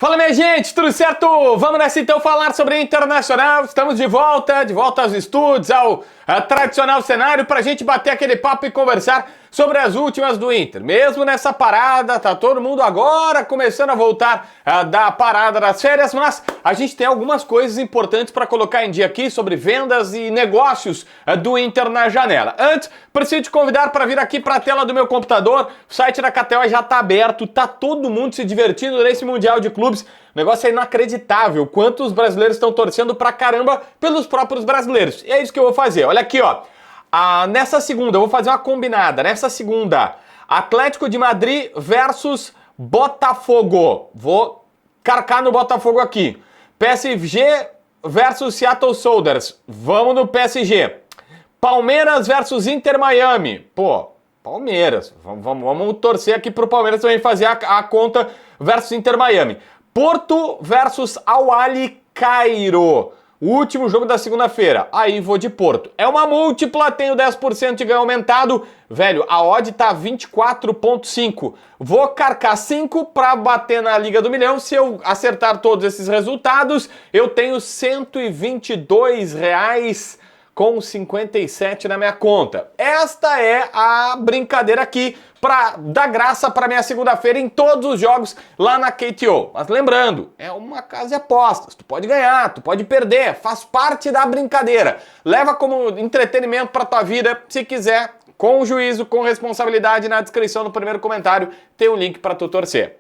Fala, minha gente, tudo certo? Vamos nessa então falar sobre Internacional. Estamos de volta aos estúdios, ao tradicional cenário pra gente bater aquele papo e conversar sobre as últimas do Inter. Mesmo nessa parada, tá todo mundo agora começando a voltar da parada das férias, mas a gente tem algumas coisas importantes para colocar em dia aqui sobre vendas e negócios do Inter na janela. Antes, preciso te convidar para vir aqui para a tela do meu computador. O site da KTO já tá aberto, tá todo mundo se divertindo nesse Mundial de Clubes. O negócio é inacreditável, quantos brasileiros estão torcendo pra caramba pelos próprios brasileiros. E é isso que eu vou fazer. Olha aqui, ó. Nessa segunda, eu vou fazer uma combinada. Nessa segunda, Atlético de Madrid versus Botafogo. Vou carcar no Botafogo aqui. PSG versus Seattle Sounders. Vamos no PSG. Palmeiras versus Inter Miami. Pô, Palmeiras. Vamos torcer aqui pro Palmeiras também fazer a conta versus Inter Miami. Porto versus Al Ahly Cairo. O último jogo da segunda-feira. Aí vou de Porto. É uma múltipla, tenho 10% de ganho aumentado. Velho, a odd tá 24,5. Vou carcar 5 para bater na Liga do Milhão. Se eu acertar todos esses resultados, eu tenho R$ 122,57 na minha conta. Esta é a brincadeira aqui para dar graça para minha segunda-feira em todos os jogos lá na KTO. Mas lembrando, é uma casa de apostas. Tu pode ganhar, tu pode perder, faz parte da brincadeira. Leva como entretenimento para tua vida, se quiser, com juízo, com responsabilidade. Na descrição do primeiro comentário tem um link para tu torcer.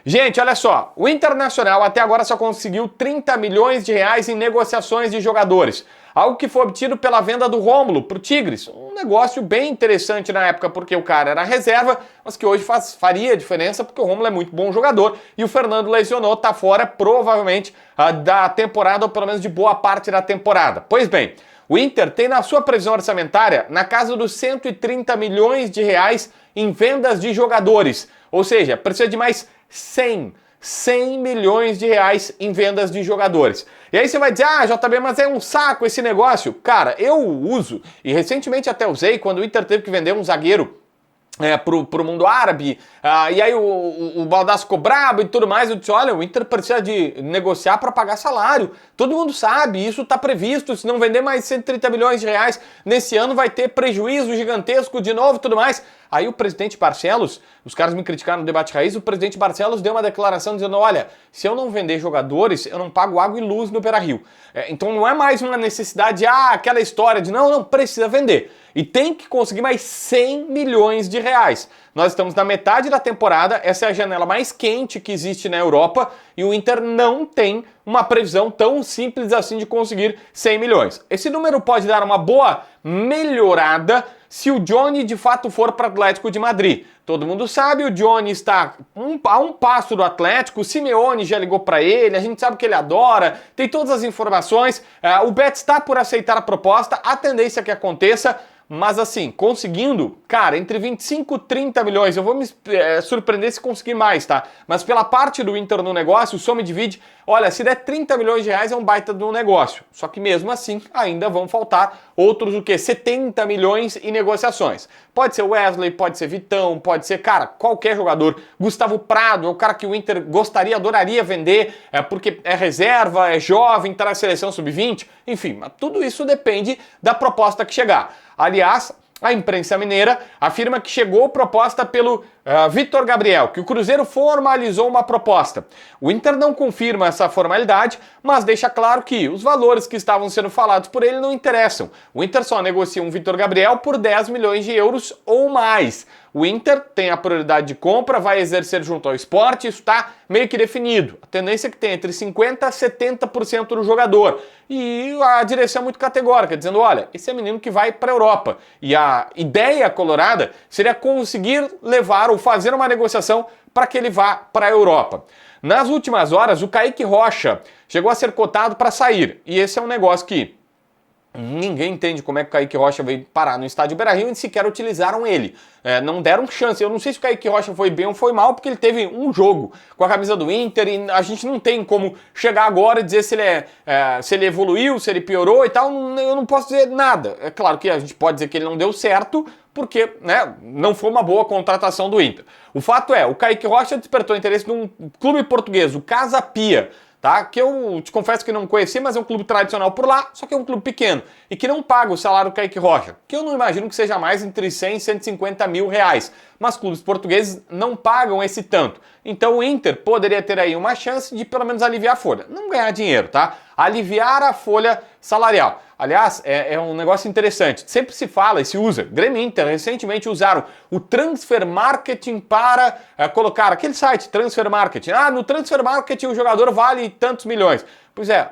Gente, olha só, o Internacional até agora só conseguiu 30 milhões de reais em negociações de jogadores. Algo que foi obtido pela venda do Rômulo para o Tigres. Um negócio bem interessante na época, porque o cara era reserva, mas que hoje faria diferença, porque o Rômulo é muito bom jogador e o Fernando lesionou, tá fora provavelmente da temporada, ou pelo menos de boa parte da temporada. Pois bem, o Inter tem na sua previsão orçamentária na casa dos 130 milhões de reais em vendas de jogadores. Ou seja, precisa de mais 100 milhões de reais em vendas de jogadores. E aí você vai dizer, JB, mas é um saco esse negócio. Cara, eu uso, e recentemente até usei, quando o Inter teve que vender um zagueiro pro mundo árabe, e aí o Baldassi ficou brabo e tudo mais. Eu disse, olha, o Inter precisa de negociar para pagar salário. Todo mundo sabe, isso está previsto. Se não vender mais 130 milhões de reais nesse ano, vai ter prejuízo gigantesco de novo e tudo mais. Aí o presidente Barcelos, os caras me criticaram no debate raiz, o presidente Barcelos deu uma declaração dizendo, olha, se eu não vender jogadores, eu não pago água e luz no Beira-Rio. Então não é mais uma necessidade, aquela história de não precisa vender. E tem que conseguir mais 100 milhões de reais. Nós estamos na metade da temporada, essa é a janela mais quente que existe na Europa e o Inter não tem uma previsão tão simples assim de conseguir 100 milhões. Esse número pode dar uma boa melhorada se o Johnny de fato for para o Atlético de Madrid. Todo mundo sabe, o Johnny está a um passo do Atlético, o Simeone já ligou para ele, a gente sabe que ele adora, tem todas as informações, o Betis está por aceitar a proposta, a tendência é que aconteça. Mas assim, conseguindo, cara, entre 25 e 30 milhões, eu vou me surpreender se conseguir mais, tá? Mas pela parte do Inter no negócio, o soma e divide, olha, se der 30 milhões de reais é um baita do negócio. Só que mesmo assim, ainda vão faltar outros, 70 milhões em negociações. Pode ser Wesley, pode ser Vitão, pode ser, cara, qualquer jogador. Gustavo Prado é o cara que o Inter gostaria, adoraria vender, porque é reserva, é jovem, tá na seleção sub-20, enfim, mas tudo isso depende da proposta que chegar. Aliás, a imprensa mineira afirma que chegou proposta pelo Vitor Gabriel, que o Cruzeiro formalizou uma proposta. O Inter não confirma essa formalidade, mas deixa claro que os valores que estavam sendo falados por ele não interessam. O Inter só negocia um Vitor Gabriel por 10 milhões de euros ou mais. O Inter tem a prioridade de compra, vai exercer junto ao Sport, isso está meio que definido. A tendência é que tem entre 50% a 70% do jogador. E a direção é muito categórica, dizendo, olha, esse é menino que vai para a Europa. E a ideia colorada seria conseguir levar ou fazer uma negociação para que ele vá para a Europa. Nas últimas horas, o Kaique Rocha chegou a ser cotado para sair. E esse é um negócio que Ninguém entende como é que o Kaique Rocha veio parar no estádio Beira-Rio e sequer utilizaram ele. Não deram chance. Eu não sei se o Kaique Rocha foi bem ou foi mal, porque ele teve um jogo com a camisa do Inter e a gente não tem como chegar agora e dizer se ele evoluiu, se ele piorou e tal. Eu não posso dizer nada. É claro que a gente pode dizer que ele não deu certo, porque não foi uma boa contratação do Inter. O fato é, o Kaique Rocha despertou interesse de um clube português, o Casa Pia, tá? Que eu te confesso que não conheci, mas é um clube tradicional por lá, só que é um clube pequeno e que não paga o salário do Kaique Rocha, que eu não imagino que seja mais entre 100 e 150 mil reais, mas clubes portugueses não pagam esse tanto. Então o Inter poderia ter aí uma chance de pelo menos aliviar a folha, não ganhar dinheiro, tá? Aliviar a folha salarial. Aliás, é um negócio interessante. Sempre se fala e se usa. Grêmio e Inter recentemente usaram o Transfer Marketing para colocar aquele site, Transfer Marketing. No Transfer Marketing o jogador vale tantos milhões. Pois é,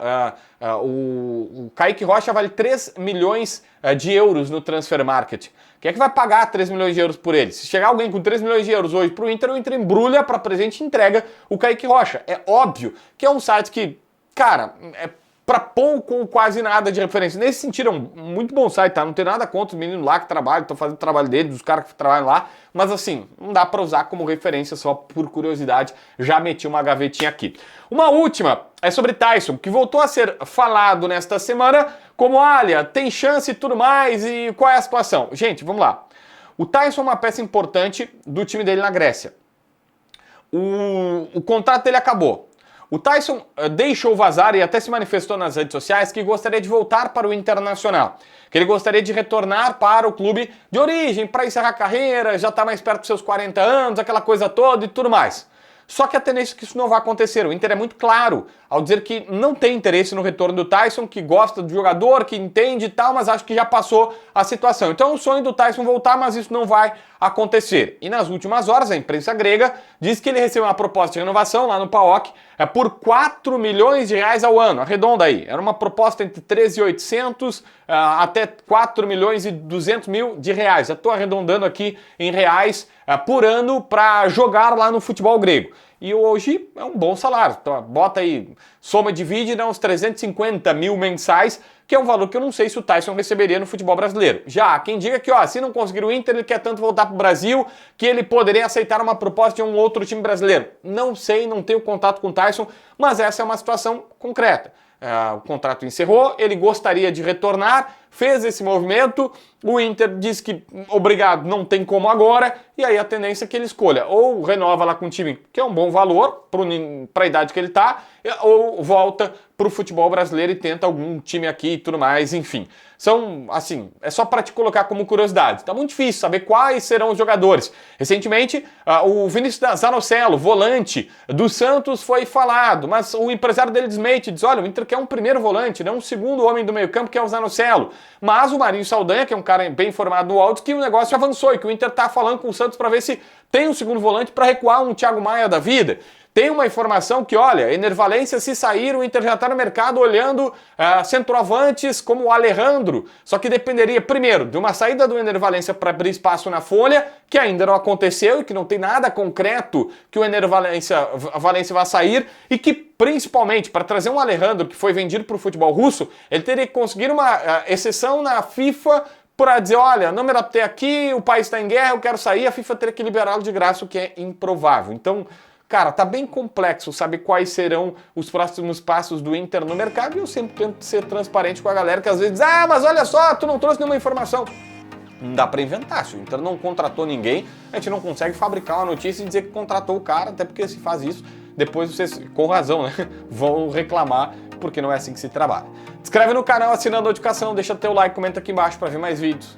o Kaique Rocha vale 3 milhões de euros no Transfer Marketing. Quem é que vai pagar 3 milhões de euros por ele? Se chegar alguém com 3 milhões de euros hoje para o Inter embrulha para presente e entrega o Kaique Rocha. É óbvio que é um site que, cara, é para pouco ou quase nada de referência. Nesse sentido, é um muito bom site, tá? Não tem nada contra os meninos lá que trabalham, estão fazendo o trabalho deles, os caras que trabalham lá, mas assim, não dá para usar como referência só por curiosidade. Já meti uma gavetinha aqui. Uma última é sobre Taison, que voltou a ser falado nesta semana como, olha, tem chance e tudo mais, e qual é a situação? Gente, vamos lá. O Taison é uma peça importante do time dele na Grécia. O contrato dele acabou. O Taison deixou vazar e até se manifestou nas redes sociais que gostaria de voltar para o Internacional, que ele gostaria de retornar para o clube de origem, para encerrar a carreira, já está mais perto dos seus 40 anos, aquela coisa toda e tudo mais. Só que a tendência é que isso não vai acontecer. O Inter é muito claro ao dizer que não tem interesse no retorno do Taison, que gosta do jogador, que entende e tal, mas acho que já passou a situação. Então é um sonho do Taison voltar, mas isso não vai acontecer. E nas últimas horas, a imprensa grega diz que ele recebeu uma proposta de renovação lá no PAOK por 4 milhões de reais ao ano, arredonda aí. Era uma proposta entre 13.800 até 4 milhões e 200 mil de reais. Já estou arredondando aqui em reais por ano para jogar lá no futebol grego. E hoje é um bom salário. Então, bota aí, soma e divide, dá uns 350 mil mensais, que é um valor que eu não sei se o Taison receberia no futebol brasileiro. Já, quem diga que, se não conseguir o Inter, ele quer tanto voltar para o Brasil, que ele poderia aceitar uma proposta de um outro time brasileiro. Não sei, não tenho contato com o Taison, mas essa é uma situação concreta. O contrato encerrou, ele gostaria de retornar, fez esse movimento, o Inter diz que obrigado, não tem como agora, e aí a tendência é que ele escolha, ou renova lá com um time que é um bom valor para a idade que ele está, ou volta para o futebol brasileiro e tenta algum time aqui e tudo mais, enfim. São, assim, é só para te colocar como curiosidade. Tá muito difícil saber quais serão os jogadores. Recentemente, o Vinícius Zanocelo, volante do Santos, foi falado, mas o empresário dele desmente, diz, olha, o Inter quer um primeiro volante, não um segundo homem do meio campo, que é o Zanocelo. Mas o Marinho Saldanha, que é um cara bem informado no áudio, que o negócio avançou e que o Inter tá falando com o Santos para ver se tem um segundo volante para recuar um Thiago Maia da vida. Tem uma informação que, olha, Enervalência, se sair, o Inter já está no mercado olhando centroavantes como o Alejandro, só que dependeria, primeiro, de uma saída do Enervalência para abrir espaço na folha, que ainda não aconteceu e que não tem nada concreto que o Enervalência vai sair, e que, principalmente, para trazer um Alejandro que foi vendido para o futebol russo, ele teria que conseguir uma exceção na FIFA para dizer, olha, não me adaptei aqui, o país está em guerra, eu quero sair, a FIFA teria que liberá-lo de graça, o que é improvável. Então, cara, tá bem complexo saber quais serão os próximos passos do Inter no mercado, e eu sempre tento ser transparente com a galera que às vezes diz, mas olha só, tu não trouxe nenhuma informação. Não dá pra inventar, se o Inter não contratou ninguém, a gente não consegue fabricar uma notícia e dizer que contratou o cara, até porque se faz isso, depois vocês, com razão, né, vão reclamar, porque não é assim que se trabalha. Se inscreve no canal, assina a notificação, deixa teu like, comenta aqui embaixo pra ver mais vídeos.